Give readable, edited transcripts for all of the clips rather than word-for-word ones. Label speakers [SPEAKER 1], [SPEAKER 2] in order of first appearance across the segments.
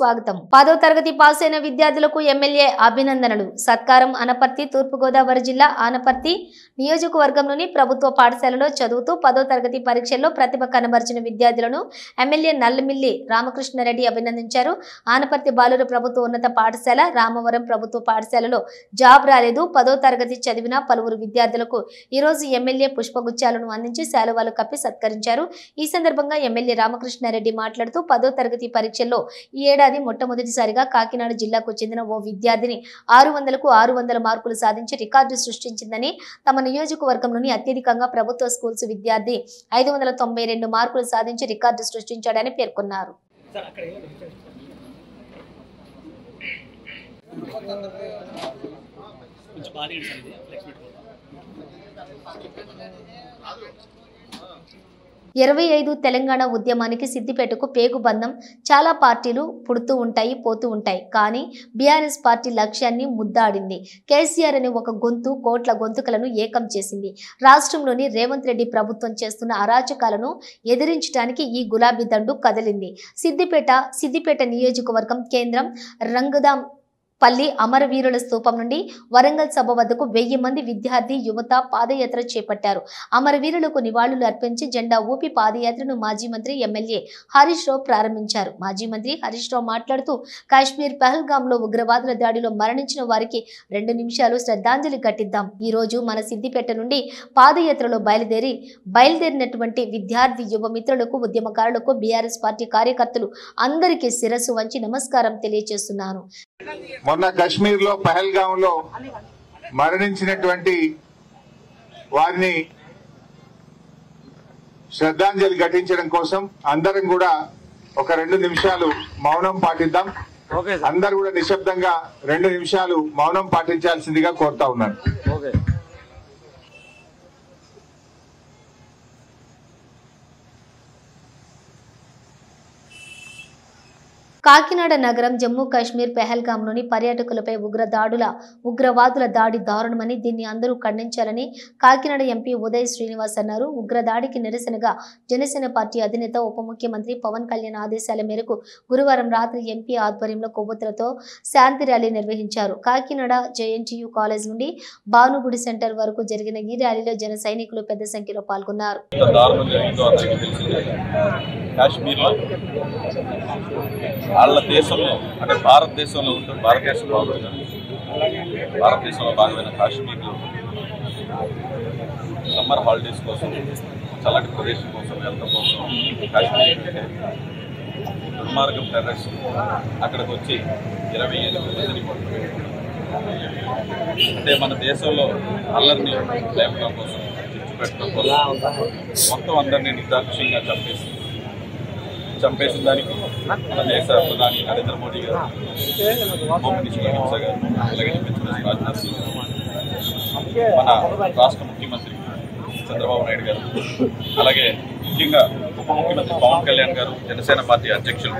[SPEAKER 1] స్వాగతం. 10వ తరగతి పాస్ అయిన విద్యార్థులకు ఎమ్మెల్యే అభినందనలు. సత్కారం అనపర్తి తూర్పుగోదావరి జిల్లా ఆనపర్తి నియోజకవర్గంలోని ప్రభుత్వ పాఠశాలలో చదువుతూ 10వ తరగతి పరీక్షల్లో ప్రతిభ కనబరిచిన విద్యార్థులను ఎమ్మెల్యే నల్లమిల్లి రామకృష్ణారెడ్డి అభినందించారు. ఆనపర్తి బాలుర ప్రభుత్వ ఉన్నత పాఠశాల, రామవరం ప్రభుత్వ పాఠశాలలో జాబ్ రాలేదు. 10వ తరగతి చదివిన పలువురు విద్యార్థులకు ఈ రోజు ఎమ్మెల్యే పుష్పగుచ్చాలను అందించి శాలువాలు కప్పి సత్కరించారు. ఈ సందర్భంగా ఎమ్మెల్యే రామకృష్ణారెడ్డి మాట్లాడుతూ 10వ తరగతి పరీక్షల్లో ఈ ఏడాది మొట్టమొదటిసారిగా కాకినాడ జిల్లాకు చెందిన ఓ విద్యార్థిని 600కు 600 మార్కులు సాధించి రికార్డు సృష్టించిందని, తమ నియోజకవర్గంలోని అత్యధికంగా ప్రభుత్వ స్కూల్స్ విద్యార్థి 592 మార్కులు సాధించి రికార్డు సృష్టించాడని పేర్కొన్నారు. ఇరవై 25 తెలంగాణ ఉద్యమానికి సిద్దిపేటకు పేగుబంధం. చాలా పార్టీలు పుడుతూ ఉంటాయి, పోతూ ఉంటాయి. కానీ బీఆర్ఎస్ పార్టీ లక్ష్యాన్ని ముద్దాడింది. కేసీఆర్ అనే ఒక గొంతు కోట్ల గొంతుకలను ఏకం చేసింది. రాష్ట్రంలోని రేవంత్ రెడ్డి ప్రభుత్వం చేస్తున్న అరాచకాలను ఎదిరించడానికి ఈ గులాబీ దండు కదిలింది. సిద్దిపేట నియోజకవర్గం కేంద్రం రంగదాం పల్లి అమరవీరుల స్తూపం నుండి వరంగల్ సభ వద్దకు 1000 మంది విద్యార్థి యువత పాదయాత్ర చేపట్టారు. అమరవీరులకు నివాళులు అర్పించి జెండా ఊపి పాదయాత్రను మాజీ మంత్రి ఎమ్మెల్యే హరీష్ రావు ప్రారంభించారు. మాజీ మంత్రి హరీష్ రావు మాట్లాడుతూ కాశ్మీర్ పహల్గాంలో ఉగ్రవాదుల దాడిలో మరణించిన వారికి 2 నిమిషాలు శ్రద్ధాంజలి ఘటిద్దాం. ఈ రోజు మన సిద్దిపేట నుండి పాదయాత్రలో బయలుదేరినటువంటి విద్యార్థి యువ మిత్రులకు, ఉద్యమకారులకు, బీఆర్ఎస్ పార్టీ కార్యకర్తలు అందరికీ శిరస్సు వంచి నమస్కారం తెలియజేస్తున్నాను.
[SPEAKER 2] మొన్న కశ్మీర్ లో పహల్గాం లో మరణించినటువంటి వారిని శ్రద్ధాంజలి ఘటించడం కోసం అందరం కూడా ఒక 2 నిమిషాలు మౌనం పాటిద్దాం. అందరూ కూడా నిశ్శబ్దంగా 2 నిమిషాలు మౌనం పాటించాల్సిందిగా కోరుతా ఉన్నాను.
[SPEAKER 1] కాకినాడ నగరం జమ్మూ కాశ్మీర్ పెహల్గాంలోని పర్యాటకులపై ఉగ్రవాదుల దాడి దారుణమని, దీన్ని అందరూ ఖండించాలని కాకినాడ ఎంపీ ఉదయ్ శ్రీనివాస్ అన్నారు. ఉగ్రదాడికి నిరసనగా జనసేన పార్టీ అధినేత ఉప ముఖ్యమంత్రి పవన్ కళ్యాణ్ ఆదేశాల మేరకు గురువారం రాత్రి ఎంపీ ఆధ్వర్యంలో కొవ్వొత్తులతో శాంతి ర్యాలీ నిర్వహించారు. కాకినాడ జేఎన్టీయూ కాలేజ్ నుండి భానుగుడి సెంటర్ వరకు జరిగిన ఈ ర్యాలీలో జన సైనికులు పెద్ద సంఖ్యలో పాల్గొన్నారు.
[SPEAKER 3] వాళ్ళ దేశంలో అంటే భారతదేశంలో ఉంటుంది, భారతదేశంలో భాగమైన కాశ్మీర్లో సమ్మర్ హాలిడేస్ కోసం, చల్లటి ప్రదేశం కోసం వెళ్తాం కోసం కాశ్మీర్ దుర్మార్గం టెర్రరిస్ట్ అక్కడికి వచ్చి 28 మందిని అంటే మన దేశంలో అల్లరిని లేపడం కోసం, చిచ్చు పెట్టడం కోసం మొత్తం అందరినీ నిర్దాక్షిణ్యంగా చంపేసిన దానికి మన దేశ ప్రధాని నరేంద్ర మోడీ గారు, హోమ్ మినిస్టర్ అమిత్ షా గారు, అలాగే డిఫెన్స్ మినిస్టర్ రాజ్నాథ్ సింగ్, మన రాష్ట్ర ముఖ్యమంత్రి చంద్రబాబు నాయుడు గారు, అలాగే ముఖ్యంగా ఉప ముఖ్యమంత్రి పవన్ కళ్యాణ్ గారు, జనసేన పార్టీ అధ్యక్షులు,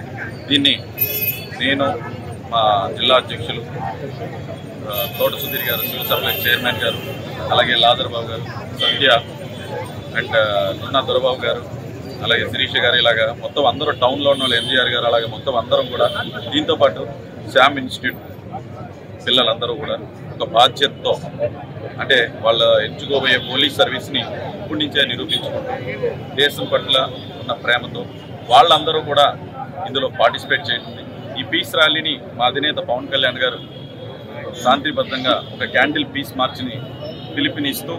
[SPEAKER 3] దీన్ని నేను మా జిల్లా అధ్యక్షులు తోట సుధీర్ గారు, సివిల్ సప్లై చైర్మన్ గారు, అలాగే లాదర్ బాబు గారు, సత్య అండ్ నున్నా దొరబాబు గారు, అలాగే శిరీష గారు, ఇలాగా మొత్తం అందరూ టౌన్లో ఉన్న వాళ్ళు, ఎంజీఆర్ గారు, అలాగే మొత్తం అందరం కూడా దీంతో పాటు శ్యామ్ ఇన్స్టిట్యూట్ పిల్లలందరూ కూడా ఒక బాధ్యతతో అంటే వాళ్ళ ఎంచుకోబోయే పోలీస్ సర్వీస్ని ఇప్పటి నుంచే నిరూపించుకుంటూ దేశం పట్ల ఉన్న ప్రేమతో వాళ్ళందరూ కూడా ఇందులో పార్టిసిపేట్ చేసింది. ఈ పీస్ ర్యాలీని మా అధినేత పవన్ కళ్యాణ్ గారు శాంతిబద్ధంగా ఒక క్యాండిల్ పీస్ మార్చిని పిలుపునిస్తూ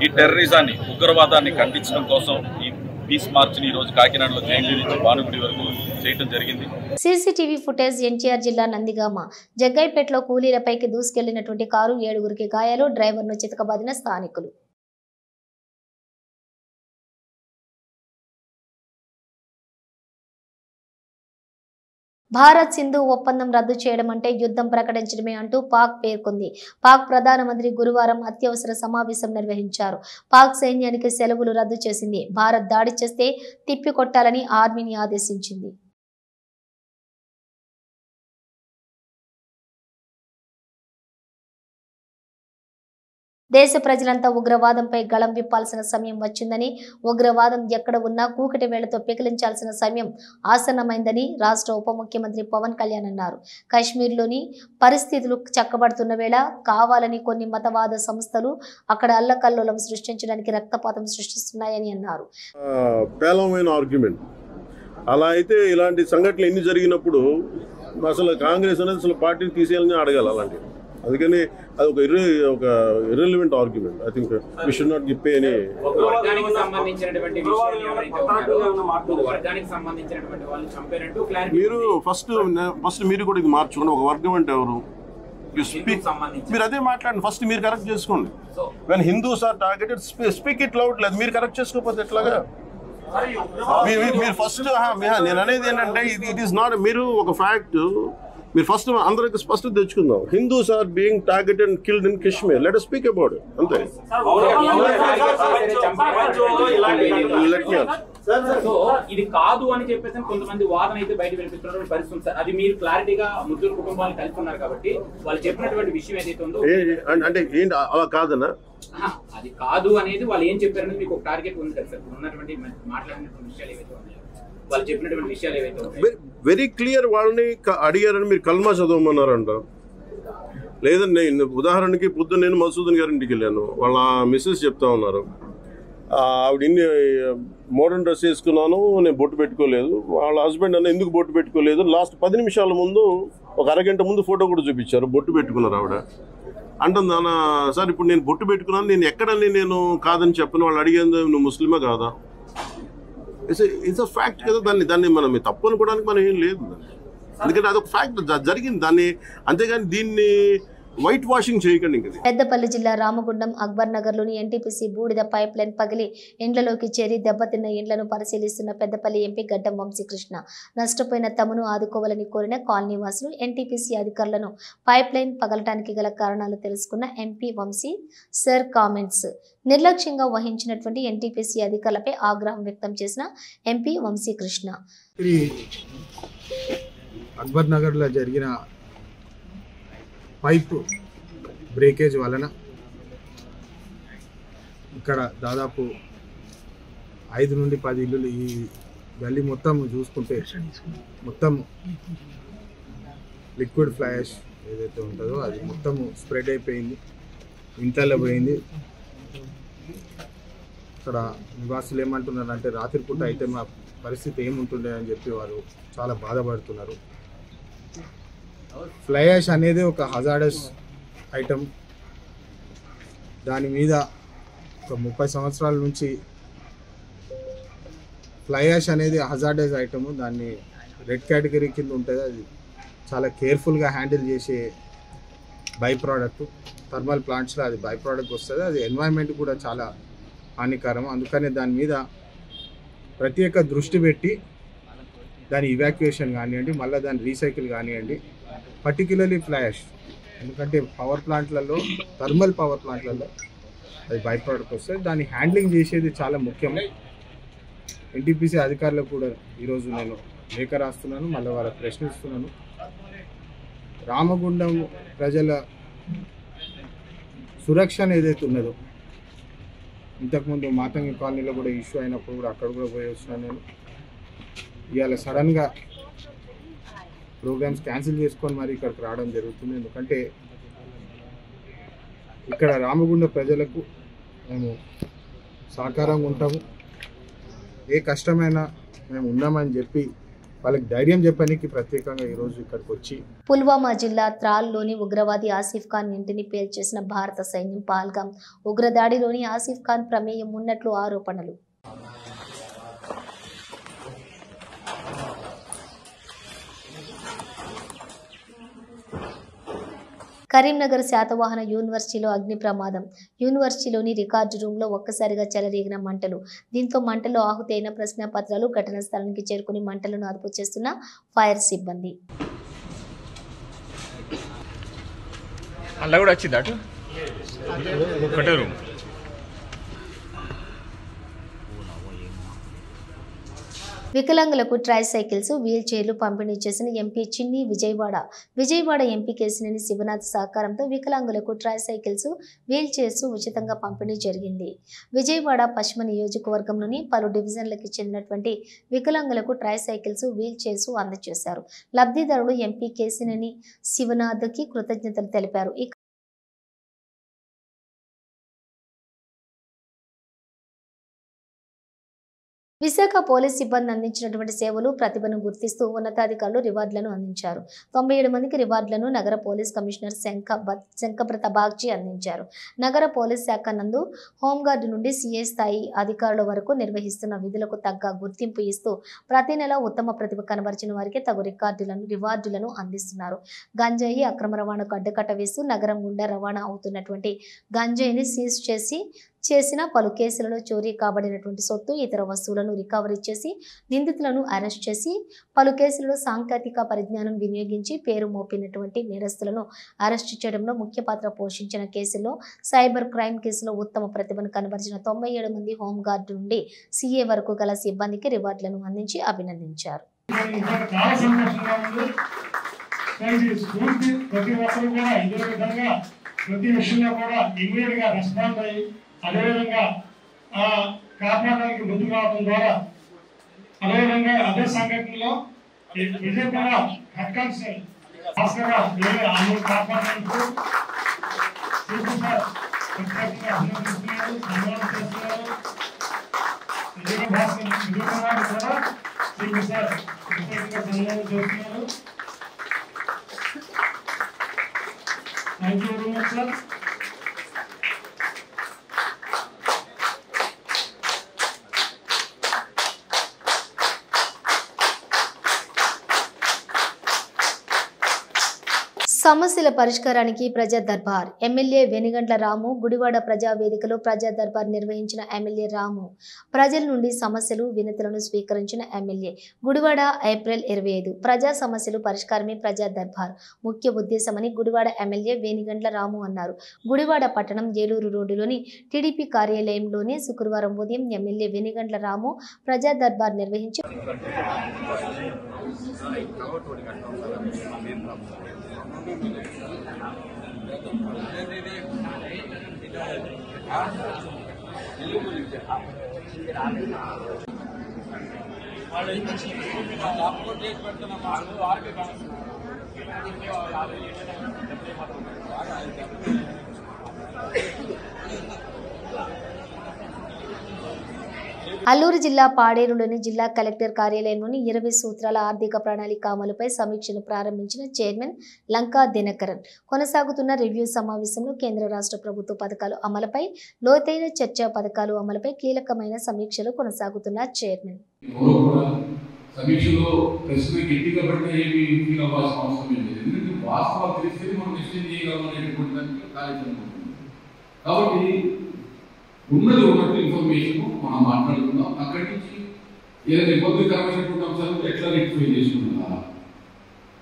[SPEAKER 3] ఈ టెర్రరిజాన్ని, ఉగ్రవాదాన్ని ఖండించడం కోసం ఈ పీస్ మార్చిని ఈ రోజు కాకినాడలో జేఎన్టీ నుంచి భానుగుడి వరకు చేయడం జరిగింది.
[SPEAKER 1] సీసీటీవీ ఫుటేజ్ ఎన్టీఆర్ జిల్లా నందిగామ జగ్గైపేటలో కూలీలపైకి దూసుకెళ్లినటువంటి కారు 7గురికి గాయాలు, డ్రైవర్ను చితకబాదిన స్థానికులు. భారత్ సింధు ఒప్పందం రద్దు చేయడం అంటే యుద్ధం ప్రకటించడమే అంటూ పాక్ పేర్కొంది. పాక్ ప్రధానమంత్రి గురువారం అత్యవసర సమావేశం నిర్వహించారు. పాక్ సైన్యానికి సెలవులు రద్దు చేసింది. భారత్ దాడి చేస్తే తిప్పికొట్టాలని ఆర్మీని ఆదేశించింది. దేశ ప్రజలంతా ఉగ్రవాదంపై గళం విప్పాల్సిన సమయం వచ్చిందని, ఉగ్రవాదం ఎక్కడ ఉన్నా కూకటి వేళ్లతో పెకిలించాల్సిన సమయం ఆసన్నమైందని రాష్ట్ర ఉప ముఖ్యమంత్రి పవన్ కళ్యాణ్ అన్నారు. కశ్మీర్లోని పరిస్థితులు చక్కబడుతున్న వేళ కావాలని కొన్ని మతవాద సంస్థలు అక్కడ అల్లకల్లోలం సృష్టించడానికి రక్తపాతం సృష్టిస్తున్నాయని అన్నారు.
[SPEAKER 4] పేలవమైన ఆర్గ్యుమెంట్. అలా అయితే ఇలాంటి సంఘటనలు ఎన్ని జరిగినప్పుడు అసలు కాంగ్రెస్ అనేది అసలు పార్టీని తీసేయాలని అడగాలి అలాంటివి. అందుకని అది ఒక irrelevant argument. I think we should not give any. మీరు ఫస్ట్ మీరు కూడా ఇది మార్చుకోండి. ఒక వర్గం అంటే ఎవరు? మీరు అదే మాట్లాడండి. ఫస్ట్ మీరు కరెక్ట్ చేసుకోండి. When Hindus are targeted speak it loud. లేదు మీరు కరెక్ట్ చేసుకోకపోతే ఎట్లాగా? మీరు ఫస్ట్ నేను అనేది ఏంటంటే ఇట్ ఈస్ నాట్. మీరు ఒక ఫ్యాక్ట్ మీరు ఫస్ట్ అందరికి స్పష్టత తెచ్చుకుందాం. Hindus are being targeted and killed in Kashmir. Let us speak about it. అంతే.
[SPEAKER 5] సో ఇది కాదు అని చెప్పేసి కొంతమంది వాదన అయితే బయట వినిపిస్తున్న పరిస్థితి సార్. అది మీరు క్లారిటీగా ముగ్గురు కుటుంబాలను కలుపుకున్నారు కాబట్టి వాళ్ళు చెప్పినటువంటి విషయం ఏదైతే ఉందో
[SPEAKER 4] అంటే ఏంటి అలా కాదన్నా?
[SPEAKER 5] అది కాదు అనేది వాళ్ళు ఏం చెప్పారనేది మీకు ఒక టార్గెట్ ఉంది కదా సార్. ఉన్నటువంటి మాట్లాడినటువంటి విషయాలు ఏవైతే ఉన్నాయో, వాళ్ళు చెప్పినటువంటి విషయాలు ఏవైతే ఉన్నాయో
[SPEAKER 4] వెరీ క్లియర్. వాళ్ళని అడిగారని మీరు కల్మా చదవమన్నారంట. లేదండి, ఉదాహరణకి పొద్దున్న నేను మసూదన్ గారి ఇంటికి వెళ్ళాను. వాళ్ళ మిస్సెస్ చెప్తా ఉన్నారు, ఆవిడ ఇన్ని మోడర్న్ డ్రెస్ వేసుకున్నాను, నేను బొట్టు పెట్టుకోలేదు. వాళ్ళ హస్బెండ్ అన్న ఎందుకు బొట్టు పెట్టుకోలేదు? లాస్ట్ 10 నిమిషాల ముందు ఒక అరగంట ముందు ఫోటో కూడా చూపించారు, బొట్టు పెట్టుకున్నారు ఆవిడ. అంటుంది అన్న సార్ ఇప్పుడు నేను బొట్టు పెట్టుకున్నాను, నేను ఎక్కడని నేను కాదని చెప్పను. వాళ్ళు అడిగేది నువ్వు ముస్లిమా కాదా? ఇట్స్ అ ఫ్యాక్ట్ కదా. దాన్ని మనం తప్పు అనుకోవడానికి మనం ఏం లేదు. ఎందుకంటే అదొక ఫ్యాక్ట్ జరిగింది దాన్ని. అంతేగాని దీన్ని వైట్ వాషింగ్ చేయకండి.
[SPEAKER 1] పెద్దపల్లి జిల్లా రామగుండం అక్బర్ నగర్లోని ఎన్టీపీసీ బూడిద పైప్ లైన్ పగిలి ఇండ్లలోకి చేరి దెబ్బతిన్న ఇండ్లను పరిశీలిస్తున్న పెద్దపల్లి ఎంపీ గడ్డం వంశీకృష్ణ నష్టపోయిన తమను ఆదుకోవాలని కోరిన కాలనీ వాసులు ఎన్టీపీసీ అధికారులను పైప్ లైన్ పగలటానికి గల కారణాలు తెలుసుకున్న ఎంపీ వంశీ సర్ కామెంట్స్ నిర్లక్ష్యంగా వహించినటువంటి ఎన్టీపీసీ అధికారులపై ఆగ్రహం వ్యక్తం చేసిన ఎంపీ వంశీకృష్ణ.
[SPEAKER 6] అక్బర్ నగర్లో జరిగిన పైప్ బ్రేకేజ్ వలన ఇక్కడ దాదాపు 5 నుండి 10 ఇల్లులు, ఈ గల్లీ మొత్తం చూసుకుంటే మొత్తం లిక్విడ్ ఫ్లాష్ ఏదైతే ఉంటుందో అది మొత్తం స్ప్రెడ్ అయిపోయింది, ఇంట్లో పోయింది. ఇక్కడ నివాసులు ఏమంటున్నారంటే రాత్రిపూట అయితే మా పరిస్థితి ఏముంటుండే అని చెప్పి వారు చాలా బాధపడుతున్నారు. ఫ్లై యాష్ అనేది ఒక హజార్డస్ ఐటమ్. దాని మీద ఒక 30 సంవత్సరాల నుంచి ఫ్లై యాష్ అనేది హజార్డస్ ఐటమ్. దాన్ని రెడ్ కేటగిరీ కింద ఉంటుంది. అది చాలా కేర్ఫుల్గా హ్యాండిల్ చేసే బై ప్రోడక్ట్. థర్మల్ ప్లాంట్స్లో అది బై ప్రోడక్ట్ వస్తుంది. అది ఎన్వైరన్మెంట్ కూడా చాలా హానికరం. అందుకనే దాని మీద ప్రత్యేక దృష్టి పెట్టి దాని ఇవాక్యుయేషన్ కానివ్వండి, మళ్ళీ దాని రీసైకిల్ కానివ్వండి, పర్టిక్యులర్లీ ఫ్లాష్. ఎందుకంటే పవర్ ప్లాంట్లలో, థర్మల్ పవర్ ప్లాంట్లలో అది బై ప్రోడక్ట్ వస్తుంది. దాన్ని హ్యాండ్లింగ్ చేసేది చాలా ముఖ్యం. ఎన్టీపీసీ అధికారులకు కూడా ఈరోజు నేను లేఖ రాస్తున్నాను, మళ్ళీ వాళ్ళకి ప్రశ్నిస్తున్నాను. రామగుండం ప్రజల సురక్షణ ఏదైతే ఉన్నదో, ఇంతకుముందు మాతంగి కాలనీలో కూడా ఇష్యూ అయినప్పుడు కూడా అక్కడ కూడా పోయి వచ్చినాను నేను. ఇవాళ సడన్గా ప్రోగ్రామ్స్ క్యాన్సిల్ చేసుకొని మరి ఇక్కడికి రావడం జరుగుతుంది. ఎందుకంటే ఇక్కడ రామగుండ ప్రజలకు మేము సహకారంగా ఉంటాము. ఏ కష్టమైనా మేము ఉన్నామని చెప్పి వాళ్ళకి ధైర్యం చెప్పడానికి ప్రత్యేకంగా ఈరోజు ఇక్కడికి వచ్చి.
[SPEAKER 1] పుల్వామా జిల్లా త్రాల్లోని ఉగ్రవాది ఆసిఫ్ ఖాన్ ఇంటిని పేల్చేసిన భారత సైన్యం పహల్గాం ఉగ్రదాడిలోని ఆసిఫ్ ఖాన్ ప్రమేయం ఉన్నట్లు ఆరోపణలు. కరీంనగర్ శాతవాహన యూనివర్సిటీలో అగ్ని ప్రమాదం. యూనివర్సిటీలోని రికార్డు రూమ్లో ఒక్కసారిగా చెలరేగిన మంటలు. దీంతో మంటల్లో ఆహుతి అయిన ప్రశ్నపత్రాలు ఘటనా స్థలానికి చేరుకుని మంటలను అదుపు చేస్తున్న ఫైర్ సిబ్బంది.
[SPEAKER 7] అలా కూడా వచ్చింది అటు ఒకటే రూమ్.
[SPEAKER 1] వికలాంగులకు ట్రైసైకిల్స్, వీల్ చైర్లు పంపిణీ చేసిన ఎంపీ చిన్ని విజయవాడ ఎంపీ కేశినేని శివనాథ్ సహకారంతో వికలాంగులకు ట్రైసైకిల్స్, వీల్ చైర్స్ ఉచితంగా పంపిణీ జరిగింది. విజయవాడ పశ్చిమ నియోజకవర్గంలోని పలు డివిజన్లకు చెందినటువంటి వికలాంగులకు ట్రైసైకిల్స్, వీల్ చైర్స్ అందజేశారు. లబ్ధిదారులు ఎంపీ కేశినేని శివనాథ్కి కృతజ్ఞతలు తెలిపారు. విశాఖ పోలీస్ సిబ్బంది అందించినటువంటి సేవలు, ప్రతిభను గుర్తిస్తూ ఉన్నతాధికారులు రివార్డులను అందించారు. 97 మందికి రివార్డులను నగర పోలీస్ కమిషనర్ శంఖప్రత బాగ్చి అందించారు. నగర పోలీస్ శాఖ నందు హోంగార్డు నుండి సిఐ స్థాయి అధికారుల వరకు నిర్వహిస్తున్న విధులకు తగ్గ గుర్తింపు ఇస్తూ ప్రతి నెల ఉత్తమ ప్రతిభ కనబరిచిన వారికి తగు రివార్డులను అందిస్తున్నారు. గంజాయి అక్రమ రవాణాకు అడ్డుకట్ట వేస్తూ నగరం గుండా రవాణా అవుతున్నటువంటి గంజాయిని సీజ్ చేసిన పలు కేసులలో చోరీ కాబడినటువంటి సొత్తు, ఇతర వస్తువులను రికవరీ చేసి నిందితులను అరెస్ట్ చేసి పలు కేసులలో సాంకేతిక పరిజ్ఞానం వినియోగించి పేరు మోపినటువంటి నేరస్తులను అరెస్టు చేయడంలో ముఖ్య పాత్ర పోషించిన కేసుల్లో సైబర్ క్రైమ్ కేసులో ఉత్తమ ప్రతిభను కనబరిచిన 97 మంది హోంగార్డు నుండి సిఏ వరకు గల సిబ్బందికి రివార్డులను అందించి అభినందించారు.
[SPEAKER 8] అదేవిధంగా కాపాడడానికి ముందుకు రావడం ద్వారా అదేవిధంగా అదే సంఘటనలో విజయవాడ హెడ్ కానిస్టేబుల్ భాస్కర్ అందరూ కాపాడడానికి ప్రత్యేకంగా అభినందిస్తున్నారు, సన్మానం చేస్తున్నారు. విజయవాడ కూడా సార్ ప్రత్యేకంగా సన్మానం చేస్తున్నారు. Thank you very much sir.
[SPEAKER 1] సమస్యల పరిష్కారానికి ప్రజా దర్బార్. ఎమ్మెల్యే వెనిగండ్ల రాము గుడివాడ ప్రజా వేదికలో ప్రజా దర్బార్ నిర్వహించిన ఎమ్మెల్యే రాము ప్రజల నుండి సమస్యలు, వినతులను స్వీకరించిన ఎమ్మెల్యే. గుడివాడ ఏప్రిల్ 25. ప్రజా సమస్యలు పరిష్కారమే ప్రజా దర్బార్ ముఖ్య ఉద్దేశమని గుడివాడ ఎమ్మెల్యే వేనిగండ్ల రాము అన్నారు. గుడివాడ పట్టణం ఏలూరు రోడ్డులోని టీడీపీ కార్యాలయంలోనే శుక్రవారం ఉదయం ఎమ్మెల్యే వెనిగండ్ల రాము ప్రజా దర్బార్ నిర్వహించి అల్లూరు జిల్లా పాడేరులోని జిల్లా కలెక్టర్ కార్యాలయంలోని 20 సూత్రాల ఆర్థిక ప్రణాళిక అమలుపై సమీక్షను ప్రారంభించిన చైర్మన్ లంకా దినకరన్. కొనసాగుతున్న రివ్యూ సమావేశంలో కేంద్ర రాష్ట్ర ప్రభుత్వ పథకాలు అమలుపై లోతైన చర్చ, పథకాలు అమలుపై కీలకమైన సమీక్షలు కొనసాగుతున్న చైర్మన్.
[SPEAKER 9] సమీక్షలో ప్రశ్న గట్టిగా పడిన ఏమి ఫీల్ అవ్వాల్సిన అవసరం లేదు. ఎందుకంటే వాస్తవాలు తెలిస్తే మనం నిశ్చయం చేయగలం అనేటువంటి దానికి కార్యక్రమం ఉంటుంది. కాబట్టి ఉన్నది ఉన్నట్టు ఇన్ఫర్మేషన్ మనం మాట్లాడుకుందాం. అక్కడి నుంచి ఏదైనా ఇబ్బందికరమైనటువంటి అంశాలను ఎట్లా రెక్టిఫై చేసుకుంటున్నా,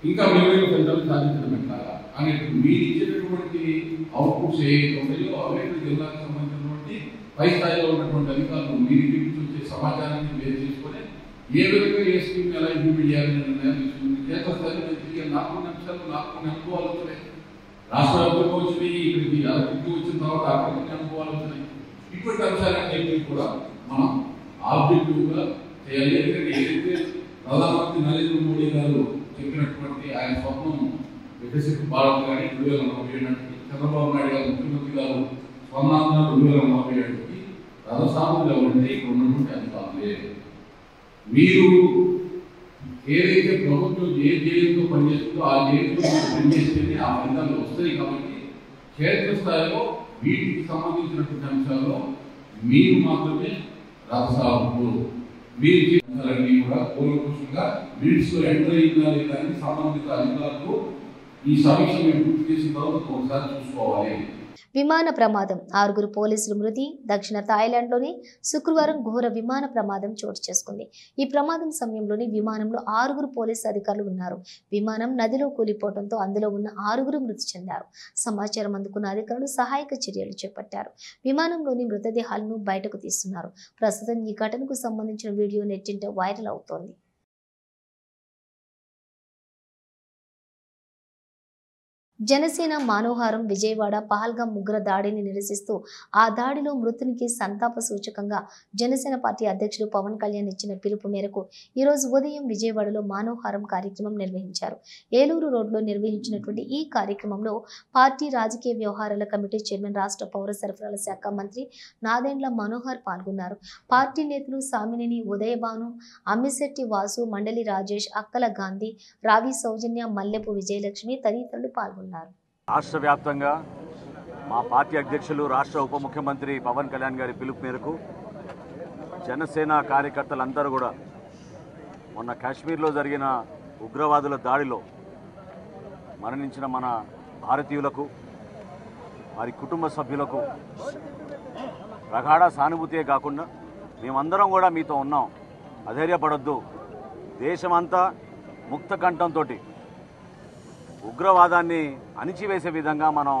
[SPEAKER 9] ఇంకా మెరుగైన ఫలితాలు సాధించడం ఎట్లా అనేటువంటి మీరు ఇచ్చేటటువంటి అవుట్పుట్స్ ఏవైతే ఉన్నాయో అవే జిల్లాకు సంబంధించినటువంటి పై స్థాయిలో ఉన్నటువంటి అధికారులు మీరు వచ్చే సమాచారాన్ని బేస్ చేసుకొని ఏ విధంగా ఏ స్కీమ్ ఎలా ఇంప్లిమెంట్ చేయాలని నిర్ణయాలు తీసుకుంది. క్షేత్రస్థాయిలో నాకు అనుభవాలు వచ్చినాయి, రాష్ట్ర వ్యాప్తంగా వచ్చినాయి, ఇక్కడికి అభివృద్ధి వచ్చిన తర్వాత అక్కడికి అనుభవాలు వచ్చినాయి. ఇటువంటి అంశాలన్నింటినీ కూడా మనం ఆబ్జెక్టివ్గా చేయాలి. ఎందుకంటే ఏదైతే ప్రధానమంత్రి నరేంద్ర మోడీ గారు చెప్పినటువంటి ఆయన స్వప్నం వికసిత భారత్ కానీ 2047 చంద్రబాబు నాయుడు గారు ముఖ్యమంత్రి గారు స్వర్ణాంధ్ర 2047కి రథసాములుగా ఉంటే ఇక్కడ ఉన్నటువంటి అధికారులే. మీరు ఏదైతే ప్రభుత్వం ఏ ధ్యేయంతో పనిచేస్తుందో ఆ ధ్యేయంతో పనిచేస్తేనే ఆ ఫలితాలు వస్తాయి. కాబట్టి క్షేత్రస్థాయిలో వీటికి సంబంధించినటువంటి అంశాల్లో మీరు మాత్రమే రథసాములు. మీరు చేసినవన్నీ కూడా పూర్వపురుషంగా మినిట్స్లో ఎంటర్ అయిందా లేదా అని సంబంధిత అధికారులు ఈ సమీక్ష మీరు పూర్తి చేసిన తర్వాత ఒకసారి చూసుకోవాలి.
[SPEAKER 1] విమాన ప్రమాదం 6 పోలీసులు మృతి. దక్షిణ థాయిలాండ్లోని శుక్రవారం ఘోర విమాన ప్రమాదం చోటు చేసుకుంది. ఈ ప్రమాదం సమయంలోని విమానంలో 6 పోలీసు అధికారులు ఉన్నారు. విమానం నదిలో కూలిపోవడంతో అందులో ఉన్న 6 మృతి చెందారు. సమాచారం అందుకున్న అధికారులు సహాయక చర్యలు చేపట్టారు. విమానంలోని మృతదేహాలను బయటకు తీస్తున్నారు. ప్రస్తుతం ఈ ఘటనకు సంబంధించిన వీడియో నెట్టింట వైరల్ అవుతోంది. జనసేన మానవహారం విజయవాడ పహల్గాం ఉగ్ర దాడిని నిరసిస్తూ ఆ దాడిలో మృతునికి సంతాప సూచకంగా జనసేన పార్టీ అధ్యక్షుడు పవన్ కళ్యాణ్ ఇచ్చిన పిలుపు మేరకు ఈరోజు ఉదయం విజయవాడలో మానవహారం కార్యక్రమం నిర్వహించారు. ఏలూరు రోడ్లో నిర్వహించినటువంటి ఈ కార్యక్రమంలో పార్టీ రాజకీయ వ్యవహారాల కమిటీ చైర్మన్ రాష్ట్ర పౌర సరఫరాల శాఖ మంత్రి నాదెండ్ల మనోహర్ పాల్గొన్నారు. పార్టీ నేతలు సామినేని ఉదయభాను, అమ్మిశెట్టి వాసు, మండలి రాజేష్, అక్కల గాంధీ, రావి సౌజన్య, మల్లెపు విజయలక్ష్మి తదితరులు పాల్గొన్నారు.
[SPEAKER 10] రాష్ట్ర వ్యాప్తంగా మా పార్టీ అధ్యక్షులు రాష్ట్ర ఉప ముఖ్యమంత్రి పవన్ కళ్యాణ్ గారి పిలుపు మేరకు జనసేన కార్యకర్తలందరూ కూడా మొన్న కాశ్మీర్లో జరిగిన ఉగ్రవాదుల దాడిలో మరణించిన మన భారతీయులకు, వారి కుటుంబ సభ్యులకు ప్రగాఢ సానుభూతే కాకుండా మేమందరం కూడా మీతో ఉన్నాం, అధైర్యపడొద్దు, దేశమంతా ముక్త కంఠంతో ఉగ్రవాదాన్ని అణిచివేసే విధంగా మనం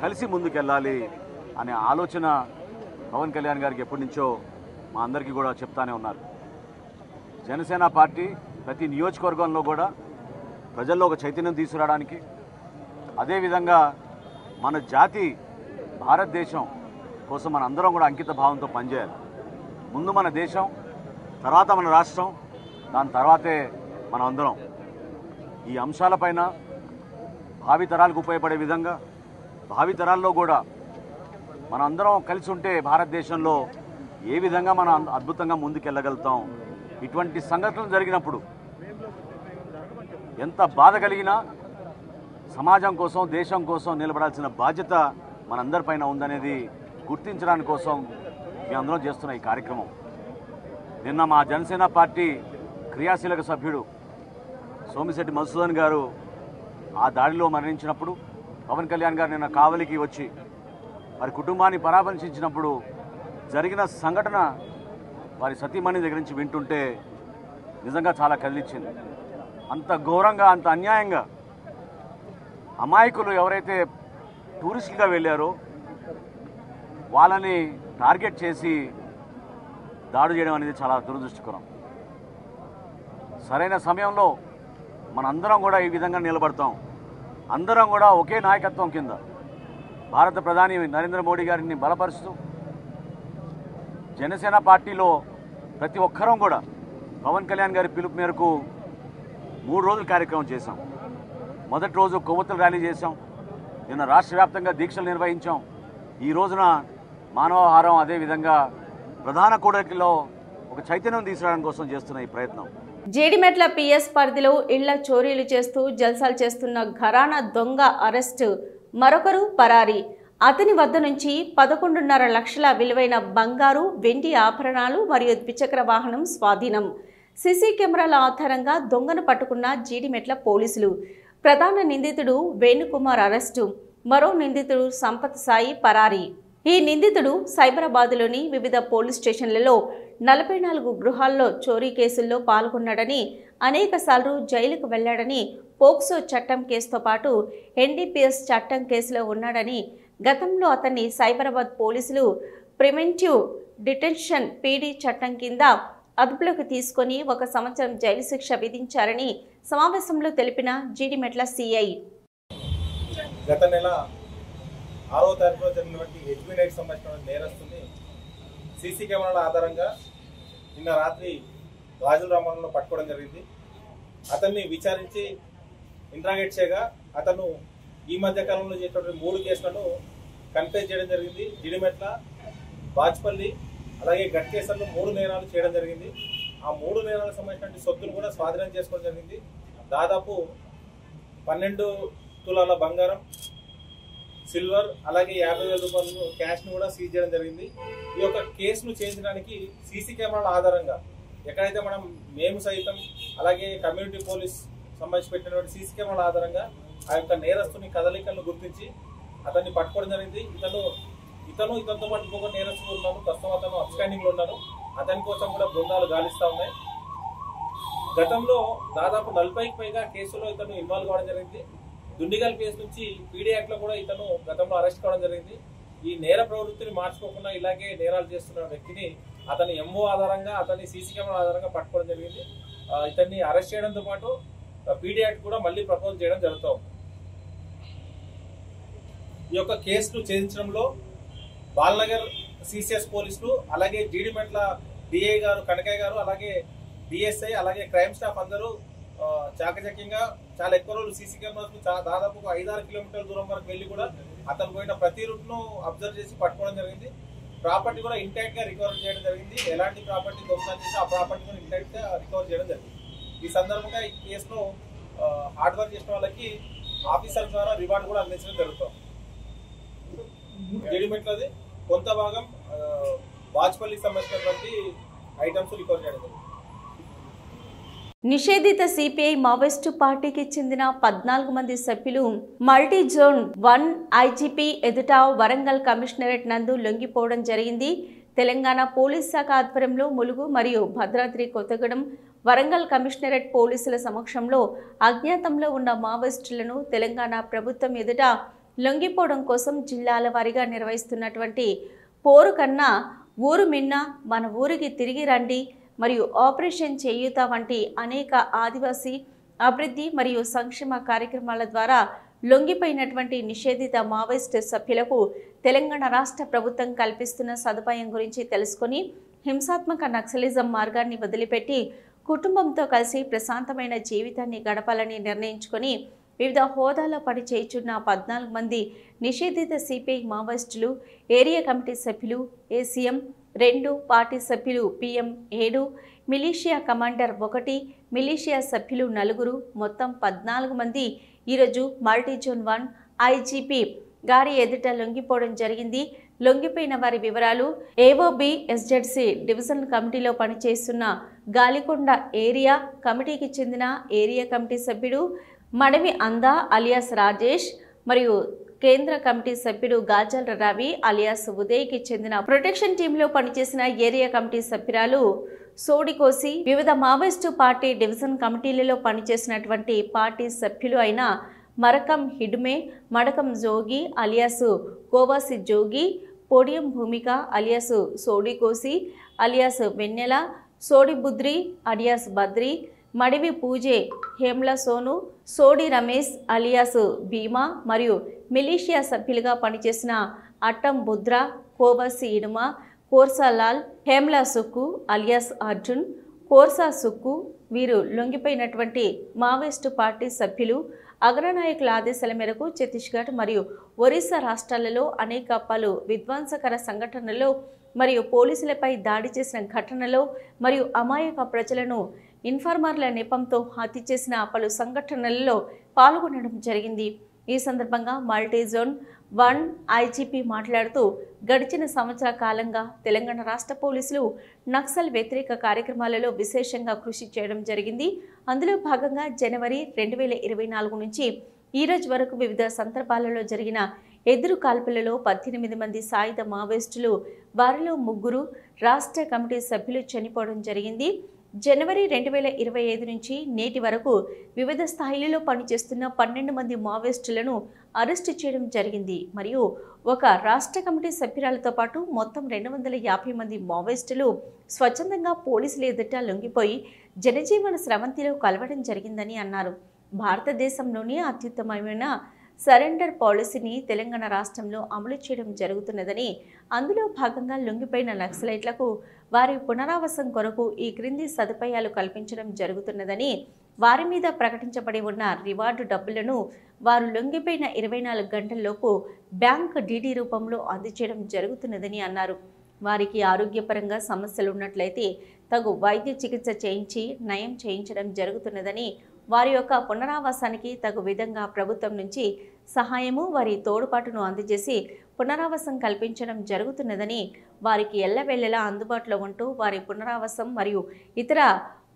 [SPEAKER 10] కలిసి ముందుకెళ్ళాలి అనే ఆలోచన పవన్ కళ్యాణ్ గారికి ఎప్పటి నుంచో మా అందరికీ కూడా చెప్తానే ఉన్నారు. జనసేన పార్టీ ప్రతి నియోజకవర్గంలో కూడా ప్రజల్లో ఒక చైతన్యం తీసుకురావడానికి, అదేవిధంగా మన జాతి భారతదేశం కోసం మన అందరం కూడా అంకిత భావంతో పనిచేయాలి. ముందు మన దేశం, తర్వాత మన రాష్ట్రం, దాని తర్వాతే మనం అందరం. ఈ అంశాలపైన భావితరాలకు ఉపయోగపడే విధంగా, భావితరాల్లో కూడా మనం అందరం కలిసి ఉంటే భారతదేశంలో ఏ విధంగా మనం అద్భుతంగా ముందుకెళ్ళగలుగుతాం. ఇటువంటి సంఘటనలు జరిగినప్పుడు ఎంత బాధ కలిగినా సమాజం కోసం, దేశం కోసం నిలబడాల్సిన బాధ్యత మనందరిపైన ఉందనేది గుర్తించడానికి కోసం మేమందరం చేస్తున్న ఈ కార్యక్రమం. నిన్న మా జనసేన పార్టీ క్రియాశీలక సభ్యుడు సోమిశెట్టి మధుసూదన్ గారు ఆ దాడిలో మరణించినప్పుడు పవన్ కళ్యాణ్ గారు నిన్న కావలికి వచ్చి వారి కుటుంబాన్ని పరామర్శించినప్పుడు జరిగిన సంఘటన వారి సతీమణి దగ్గర నుంచి వింటుంటే నిజంగా చాలా కదిలించింది. అంత ఘోరంగా, అంత అన్యాయంగా అమాయకులు ఎవరైతే టూరిస్టులుగా వెళ్ళారో వాళ్ళని టార్గెట్ చేసి దాడి చేయడం అనేది చాలా దురదృష్టకరం. సరైన సమయంలో మనందరం కూడా ఈ విధంగా నిలబడతాం. అందరం కూడా ఒకే నాయకత్వం కింద భారత ప్రధాని నరేంద్ర మోడీ గారిని బలపరుస్తూ జనసేన పార్టీలో ప్రతి ఒక్కరం కూడా పవన్ కళ్యాణ్ గారి పిలుపు మేరకు 3 రోజుల కార్యక్రమం చేశాం. మొదటి రోజు కొవ్వొత్తుల ర్యాలీ చేశాం. నిన్న రాష్ట్ర వ్యాప్తంగా దీక్షలు నిర్వహించాం. ఈ రోజున మానవహారం, అదేవిధంగా ప్రధాన కూడలిలో ఒక చైతన్యం తీసుకురావడం కోసం చేస్తున్న ఈ ప్రయత్నం.
[SPEAKER 11] జీడిమెట్ల పిఎస్ పరిధిలో ఇళ్ల చోరీలు చేస్తూ జల్సాలు చేస్తున్న ఘరానా దొంగ అరెస్టు, మరొకరు పరారీ. అతని వద్ద నుంచి 11.5 లక్షల విలువైన బంగారు, వెండి ఆభరణాలు మరియు ద్విచక్ర వాహనం స్వాధీనం. సీసీ కెమెరాల ఆధారంగా దొంగను పట్టుకున్న జీడిమెట్ల పోలీసులు. ప్రధాన నిందితుడు వేణుకుమార్ అరెస్టు, మరో నిందితుడు సంపత్ సాయి పరారీ. ఈ నిందితుడు సైబరాబాద్లోని వివిధ పోలీస్ స్టేషన్లలో 44 గృహాల్లో చోరీ కేసుల్లో పాల్గొన్నాడని, అనేకసార్లు జైలుకు వెళ్లాడని, పోక్సో చట్టం కేసుతో పాటు ఎన్డీపీఎస్ చట్టం కేసులో ఉన్నాడని, గతంలో అతన్ని సైబరాబాద్ పోలీసులు ప్రివెంటివ్ డిటెన్షన్ పీడీ చట్టం కింద అదుపులోకి తీసుకొని 1 సంవత్సరం జైలు శిక్ష విధించారని సమావేశంలో తెలిపిన జీడిమెట్ల సిఐ.
[SPEAKER 12] గత నెల 6వ తారీఖులో జరిగినటువంటి హెచ్బీ నైట్ సంబంధించిన నేరస్తుని సీసీ కెమెరాల ఆధారంగా నిన్న రాత్రి గాజుల రామారంలో పట్టుకోవడం జరిగింది. అతన్ని విచారించి ఇంట్రాగేట్ చేయగా అతను ఈ మధ్య కాలంలో చేసినటువంటి 3 కేసులను కన్ఫెస్ చేయడం జరిగింది. జీడిమెట్ల, బాచ్పల్లి, అలాగే గట్ కేసులను 3 నేరాలు చేయడం జరిగింది. ఆ 3 నేరాలకు సంబంధించిన సొత్తును కూడా స్వాధీనం చేసుకోవడం జరిగింది. దాదాపు 12 తులాల బంగారం, సిల్వర్, అలాగే 50,000 రూపాయలు క్యాష్ను కూడా సీజ్ చేయడం జరిగింది. ఈ యొక్క కేసును చేయించడానికి సీసీ కెమెరాల ఆధారంగా ఎక్కడైతే మేము సైతం అలాగే కమ్యూనిటీ పోలీస్ సంబంధించి పెట్టినటువంటి సీసీ కెమెరాల ఆధారంగా ఆ యొక్క నేరస్తుని కదలికలను గుర్తించి అతన్ని పట్టుకోవడం జరిగింది. ఇతనితో పాటు ఇంకొక నేరస్తులు ఉన్నారు. ప్రస్తుతం అతను అబ్స్టాండింగ్ లో ఉన్నారు. అతని కోసం కూడా బృందాలు గాలిస్తా ఉన్నాయి. గతంలో దాదాపు 40కి పైగా కేసులో ఇతను ఇన్వాల్వ్ కావడం జరిగింది. దుండిగల్ కేసు నుంచి పీడీ యాక్ట్ లో కూడా ఇతను గతంలో అరెస్ట్ కావడం జరిగింది. ఈ నేర ప్రవృత్తిని మార్చుకోకుండా ఇలాగే నేరాలు చేస్తున్న వ్యక్తిని అతని ఎంఓ ఆధారంగా అతని సీసీ కెమెరా ఆధారంగా పట్టుకోవడం జరిగింది. ఇతన్ని అరెస్ట్ చేయడంతో పాటు పీడీ యాక్ట్ కూడా మళ్ళీ ప్రపోజ్ చేయడం జరుగుతుంది. ఈ యొక్క కేసును ఛేదించడంలో బాలనగర్ సిసిఎస్ పోలీసులు, అలాగే జీడిమెట్ల డిఐ గారు కనకయ్య గారు, అలాగే డిఎస్ఐ, అలాగే క్రైమ్ స్టాఫ్ అందరూ చాకచక్యంగా చాలా ఎక్కువ రోజులు సీసీ కెమెరాస్ దాదాపు 5-6 కిలోమీటర్ల దూరం వరకు వెళ్ళి కూడా అతను పోయిన ప్రతి రూట్ ను అబ్జర్వ్ చేసి పట్టుకోవడం జరిగింది. ప్రాపర్టీ కూడా ఇంటాక్ట్ గా రికవర్ చేయడం జరిగింది. ఎలాంటి ప్రాపర్టీ దొంగతనం చేసి ఆ ప్రాపర్టీ కూడా ఇంటాక్ట్ గా రికవర్ చేయడం జరిగింది. ఈ సందర్భంగా ఈ కేసులో హార్డ్ వర్క్ చేసిన వాళ్ళకి ఆఫీసర్ ద్వారా రివార్డు కూడా అందించడం జరుగుతుంది. జడిమెట్లది కొంత భాగం వాజ్పల్లికి సంబంధించినటువంటి ఐటమ్స్ రికవర్ చేయడం జరిగింది.
[SPEAKER 11] నిషేధిత సిపిఐ మావోయిస్టు పార్టీకి చెందిన 14 మంది సభ్యులు మల్టీ జోన్ 1 ఐజీపీ ఎదుట వరంగల్ కమిషనరేట్ నందు లొంగిపోవడం జరిగింది. తెలంగాణ పోలీస్ శాఖ ఆధ్వర్యంలో ములుగు మరియు భద్రాద్రి కొత్తగూడెం వరంగల్ కమిషనరేట్ పోలీసుల సమక్షంలో అజ్ఞాతంలో ఉన్న మావోయిస్టులను తెలంగాణ ప్రభుత్వం ఎదుట లొంగిపోవడం కోసం జిల్లాల వారీగా నిర్వహిస్తున్నటువంటి పోరు కన్నా ఊరు మిన్న మన ఊరికి తిరిగి రండి మరియు ఆపరేషన్ చేయూత వంటి అనేక ఆదివాసీ అభివృద్ధి మరియు సంక్షేమ కార్యక్రమాల ద్వారా లొంగిపోయినటువంటి నిషేధిత మావోయిస్టు సభ్యులకు తెలంగాణ రాష్ట్ర ప్రభుత్వం కల్పిస్తున్న సదుపాయం గురించి తెలుసుకొని హింసాత్మక నక్సలిజం మార్గాన్ని వదిలిపెట్టి కుటుంబంతో కలిసి ప్రశాంతమైన జీవితాన్ని గడపాలని నిర్ణయించుకొని వివిధ హోదాలో పనిచేయుచున్న 14 మంది నిషేధిత సిపిఐ మావోయిస్టులు, ఏరియా కమిటీ సభ్యులు, ఏసీఎం 2, పార్టీ సభ్యులు పిఎం 7, మిలీషియా కమాండర్ 1, మిలీషియా సభ్యులు 4, మొత్తం 14 మంది ఈరోజు మల్టీజోన్ 1 ఐజీపీ గారి ఎదుట లొంగిపోవడం జరిగింది. లొంగిపోయిన వారి వివరాలు: ఏఓబి ఎస్జెడ్సి డివిజన్ కమిటీలో పనిచేస్తున్న గాలికొండ ఏరియా కమిటీకి చెందిన ఏరియా కమిటీ సభ్యుడు మడవి అందా అలియాస్ రాజేష్ మరియు కేంద్ర కమిటీ సభ్యుడు గాజల్ రవి అలియాస్ ఉదయ్కి చెందిన ప్రొటెక్షన్ టీంలో పనిచేసిన ఏరియా కమిటీ సభ్యురాలు సోడికోసి వివిధ మావోయిస్టు పార్టీ డివిజన్ కమిటీలలో పనిచేసినటువంటి పార్టీ సభ్యులు అయిన మరకం హిడ్మే, మడకం జోగి అలియాసు కోవాసి జోగి, పోడియం భూమిక అలియాసు సోడికోసి అలియాస్ వెన్నెల, సోడిబుద్రి అలియాస్ బద్రి, మడివి పూజే హేమ్ల సోను, సోడి రమేష్ అలియాస్ భీమా మరియు మిలీషియా సభ్యులుగా పనిచేసిన అట్టం బుద్ర, కోవాసి ఇనుమ, కోర్సా లాల్, హేమ్లా సుక్కు అలియాస్ అర్జున్, కోర్సా సుక్కు వీరు లొంగిపోయినటువంటి మావోయిస్టు పార్టీ సభ్యులు. అగ్రనాయకుల ఆదేశాల మేరకు ఛత్తీస్గఢ్ మరియు ఒరిస్సా రాష్ట్రాలలో అనేక పలు విధ్వంసకర సంఘటనలలో మరియు పోలీసులపై దాడి చేసిన ఘటనలో మరియు అమాయక ప్రజలను ఇన్ఫార్మర్ల నెపంతో హత్య చేసిన పలు సంఘటనలలో పాల్గొనడం జరిగింది. ఈ సందర్భంగా మల్టీజోన్ 1 ఐజీపీ మాట్లాడుతూ గడిచిన సంవత్సర కాలంగా తెలంగాణ రాష్ట్ర పోలీసులు నక్సల్ వ్యతిరేక కార్యక్రమాలలో విశేషంగా కృషి చేయడం జరిగింది. అందులో భాగంగా జనవరి 2024 నుంచి ఈ రోజు వరకు వివిధ సందర్భాలలో జరిగిన ఎదురు కాల్పులలో 18 మంది సాయుధ మావోయిస్టులు, వారిలో 3 రాష్ట్ర కమిటీ సభ్యులు చనిపోవడం జరిగింది. జనవరి 2025 నుంచి నేటి వరకు వివిధ స్థాయిలలో పనిచేస్తున్న 12 మంది మావోయిస్టులను అరెస్టు చేయడం జరిగింది. మరియు ఒక రాష్ట్ర కమిటీ సభ్యురాలతో పాటు మొత్తం 250 మంది మావోయిస్టులు స్వచ్ఛందంగా పోలీసుల ఎదుట లొంగిపోయి జనజీవన స్రవంతిలో కలవడం జరిగిందని అన్నారు. భారతదేశంలోని అత్యుత్తమమైన సరెండర్ పాలసీని తెలంగాణ రాష్ట్రంలో అమలు చేయడం జరుగుతున్నదని, అందులో భాగంగా లొంగిపోయిన నక్సలైట్లకు వారి పునరావాసం కొరకు ఈ క్రింది సదుపాయాలు కల్పించడం జరుగుతున్నదని, వారి మీద ప్రకటించబడి ఉన్న రివార్డు డబ్బులను వారు లొంగిపోయిన 24 గంటల్లోపు బ్యాంక్ డీడీ రూపంలో అందజేయడం జరుగుతున్నదని అన్నారు. వారికి ఆరోగ్యపరంగా సమస్యలు ఉన్నట్లయితే తగు వైద్య చికిత్స చేయించి నయం చేయించడం జరుగుతున్నదని, వారి యొక్క పునరావాసానికి తగు విధంగా ప్రభుత్వం నుంచి సహాయము, వారి తోడ్పాటును అందజేసి పునరావాసం కల్పించడం జరుగుతున్నదని, వారికి ఎల్లవెల్లలా అందుబాటులో ఉంటూ వారి పునరావాసం మరియు ఇతర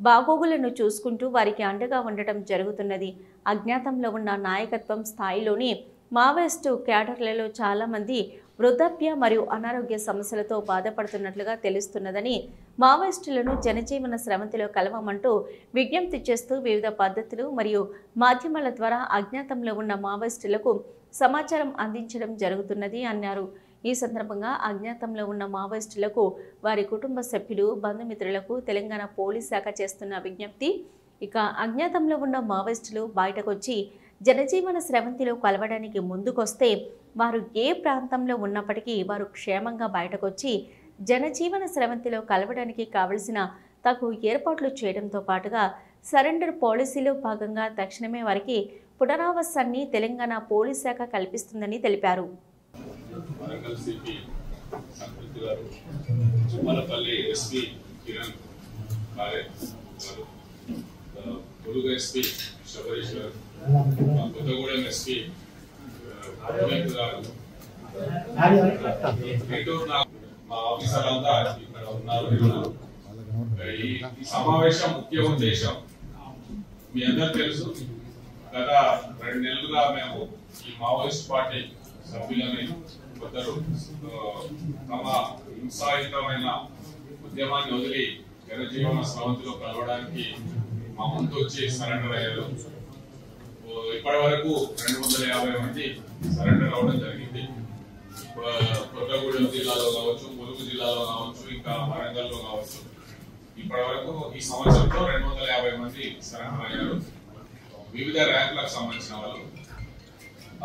[SPEAKER 11] బాగోగులను చూసుకుంటూ వారికి అండగా ఉండటం జరుగుతున్నది. అజ్ఞాతంలో ఉన్న నాయకత్వం స్థాయిలోని మావోయిస్టు క్యాడర్లలో చాలామంది వృద్ధాప్య మరియు అనారోగ్య సమస్యలతో బాధపడుతున్నట్లుగా తెలుస్తున్నదని మావోయిస్టులను జనజీవన స్రవంతిలో కలవమంటూ విజ్ఞప్తి చేస్తూ వివిధ పద్ధతులు మరియు మాధ్యమాల ద్వారా అజ్ఞాతంలో ఉన్న మావోయిస్టులకు సమాచారం అందించడం జరుగుతున్నది అన్నారు. ఈ సందర్భంగా అజ్ఞాతంలో ఉన్న మావోయిస్టులకు వారి కుటుంబ సభ్యులు బంధుమిత్రులకు తెలంగాణ పోలీస్ శాఖ చేస్తున్న విజ్ఞప్తి. ఇక అజ్ఞాతంలో ఉన్న మావోయిస్టులు బయటకొచ్చి జనజీవన స్రవంతిలో కలవడానికి ముందుకొస్తే వారు ఏ ప్రాంతంలో ఉన్నప్పటికీ వారు క్షేమంగా బయటకొచ్చి జనజీవన స్రవంతిలో కలవడానికి కావలసిన తగు ఏర్పాట్లు చేయడంతో పాటుగా సరెండర్ పాలసీలో భాగంగా తక్షణమే వారికి పునరావాసాన్ని తెలంగాణ పోలీస్ శాఖ కల్పిస్తుందని తెలిపారు.
[SPEAKER 9] కొత్తగూడెం ఎస్పీ మా ఆఫీసర్లంతా ఇక్కడ ఉన్నారు. ఈ సమావేశం ముఖ్య ఉద్దేశం మీ అందరు తెలుసు. గత 2 నెలలుగా మేము ఈ మావోయిస్ట్ పార్టీ సభ్యులని కొందరు తమ హింసాయుతమైన ఉద్యమాన్ని వదిలి జనజీవన స్రవంతిలో కలవడానికి మా ముందు వచ్చి సరెండర్ అయ్యారు. ఇప్పటి వరకు 250 మంది సరెండర్ అవ్వడం జరిగింది. కొత్తగూడెం జిల్లాలో కావచ్చు, ములుగు జిల్లాలో కావచ్చు, ఇంకా వరంగల్లో కావచ్చు. ఇప్పటి వరకు ఈ సంవత్సరంలో 250 మంది సరెండర్ అయ్యారు. వివిధ ర్యాంకులకు సంబంధించిన వాళ్ళు.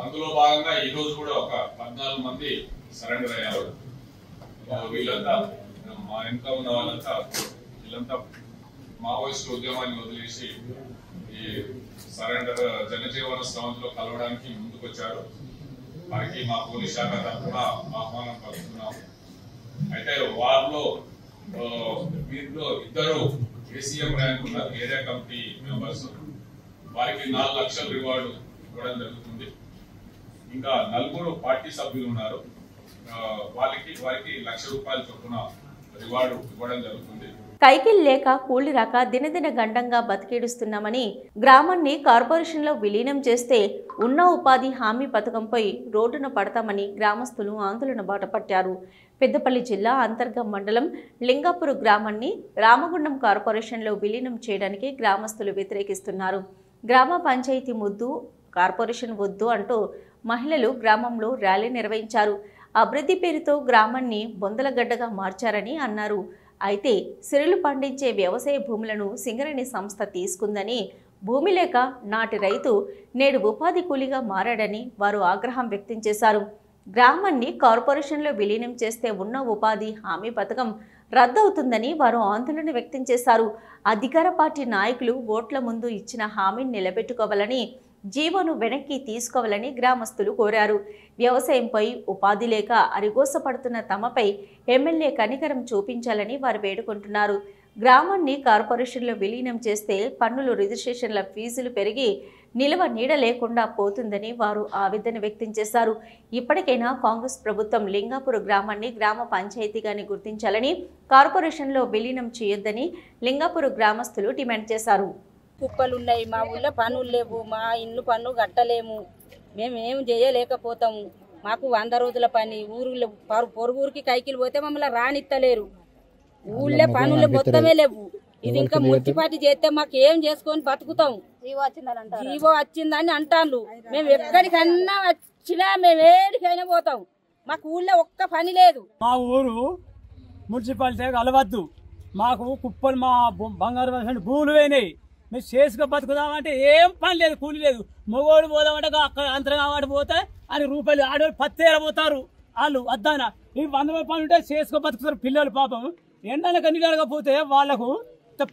[SPEAKER 9] అందులో భాగంగా ఈ రోజు కూడా ఒక 14 మంది సరెండర్ అయ్యారు. వీళ్ళంతా మా వెనుక ఉన్న వాళ్ళంతా వీళ్ళంతా మావోయిస్ట్ ఉద్యమాన్ని వదిలేసి ఈ సరెండర్ జనజీవన స్రవంతిలో కలవడానికి ముందుకొచ్చారు. వారికి మా పోలీస్ శాఖ తరఫున ఆహ్వానం పలుకుతున్నాం. అయితే వారిలో వీరిలో 2 ఏసీఎం ర్యాంక్ ఉన్న ఏరియా కమిటీ మెంబర్స్. వారికి 4 లక్షల రివార్డు ఇవ్వడం జరుగుతుంది. ఇంకా 4 పార్టీ సభ్యులు ఉన్నారు. వారికి ₹1,00,000 చొప్పున రివార్డు ఇవ్వడం జరుగుతుంది.
[SPEAKER 11] కైకిల్ లేక కూలి రాక దినదిన గండంగా బతికేడుస్తున్నామని గ్రామాన్ని కార్పొరేషన్లో విలీనం చేస్తే ఉన్న ఉపాధి హామీ పథకంపై రోడ్డున పడతామని గ్రామస్తులు ఆందోళన బాటపట్టారు. పెద్దపల్లి జిల్లా అంతర్గం మండలం లింగాపూర్ గ్రామాన్ని రామగుండం కార్పొరేషన్లో విలీనం చేయడానికి గ్రామస్తులు వ్యతిరేకిస్తున్నారు. గ్రామ పంచాయతీ ముద్దు, కార్పొరేషన్ వద్దు అంటూ మహిళలు గ్రామంలో ర్యాలీ నిర్వహించారు. అభివృద్ధి పేరుతో గ్రామాన్ని బొందలగడ్డగా మార్చారని అన్నారు. అయితే సిరులు పండించే వ్యవసాయ భూములను సింగరేణి సంస్థ తీసుకుందని, భూమి లేక నాటి రైతు నేడు ఉపాధి కూలీగా మారాడని వారు ఆగ్రహం వ్యక్తం చేశారు. గ్రామాన్ని కార్పొరేషన్లో విలీనం చేస్తే ఉన్న ఉపాధి హామీ పథకం రద్దవుతుందని వారు ఆందోళన వ్యక్తం చేశారు. అధికార పార్టీ నాయకులు ఓట్ల ముందు ఇచ్చిన హామీని నిలబెట్టుకోవాలని, జీవోను వెనక్కి తీసుకోవాలని గ్రామస్తులు కోరారు. వ్యవసాయంపై ఉపాధి లేక అరిగోసపడుతున్న తమపై ఎమ్మెల్యే కనికరం చూపించాలని వారు వేడుకుంటున్నారు. గ్రామాన్ని కార్పొరేషన్లో విలీనం చేస్తే పన్నులు, రిజిస్ట్రేషన్ల ఫీజులు పెరిగి నిల్వ నీడ లేకుండా పోతుందని వారు ఆవేదన వ్యక్తం చేశారు. ఇప్పటికైనా కాంగ్రెస్ ప్రభుత్వం లింగాపూర్ గ్రామాన్ని గ్రామ పంచాయతీగాని గుర్తించాలని, కార్పొరేషన్లో విలీనం చేయొద్దని లింగాపూర్ గ్రామస్తులు డిమాండ్ చేశారు.
[SPEAKER 13] కుప్పలున్నాయి, మా ఊళ్ళో పనులు లేవు, మా ఇల్లు పన్ను కట్టలేము, మేము ఏం చేయలేకపోతాము. మాకు 100 రోజుల పని, ఊరిలో పొరుగురికి కైకిలు పోతే మమ్మల్ని రానిత్తలేరు. ఊళ్ళో పనులు మొత్తమే లేవు. ఇది ఇంకా మున్సిపాలిటీ చేస్తే మాకు ఏం చేసుకొని బతుకుతాం. జీవో వచ్చిందని అంటాను. మేము ఎక్కడికన్నా వచ్చినా మేము ఏడికైనా పోతాం. మాకు ఊళ్ళో ఒక్క పని లేదు.
[SPEAKER 14] మా ఊరు మున్సిపాలిటీ కలవద్దు. మాకు కుప్పలు, మా బంగారు భూములు పోయినాయి. మేము చేసుకు బతుకుదామంటే ఏం పని లేదు, కూలి లేదు. మొగోడు పోదామంటే అక్కడ అంతరం కాబట్టి పోతే అని రూపాయలు ఆడవాళ్ళు 10 పోతారు. వాళ్ళు వద్దానా ఈ 100 రూపాయలు ఉంటే చేసుకో బతుకుతారు పిల్లలు. పాపం ఎండనక నీళ్ళకపోతే వాళ్లకు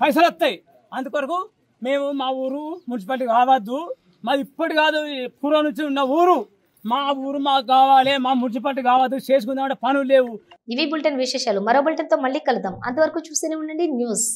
[SPEAKER 14] పైసలు వస్తాయి. అందుకొరకు మేము మా ఊరు మున్సిపాలిటీ కావద్దు. మాది ఇప్పటి కాదు, పూర్వం నుంచి ఉన్న ఊరు. మా ఊరు మాకు కావాలి, మా మున్సిపాలిటీ కావద్దు. చేసుకుందామంటే పనులు లేవు.
[SPEAKER 1] ఇవి బులెటిన్ విశేషాలు. మరో బులెటిన్తో మళ్ళీ కలుద్దాం. అంతవరకు చూస్తూనే ఉండండి న్యూస్.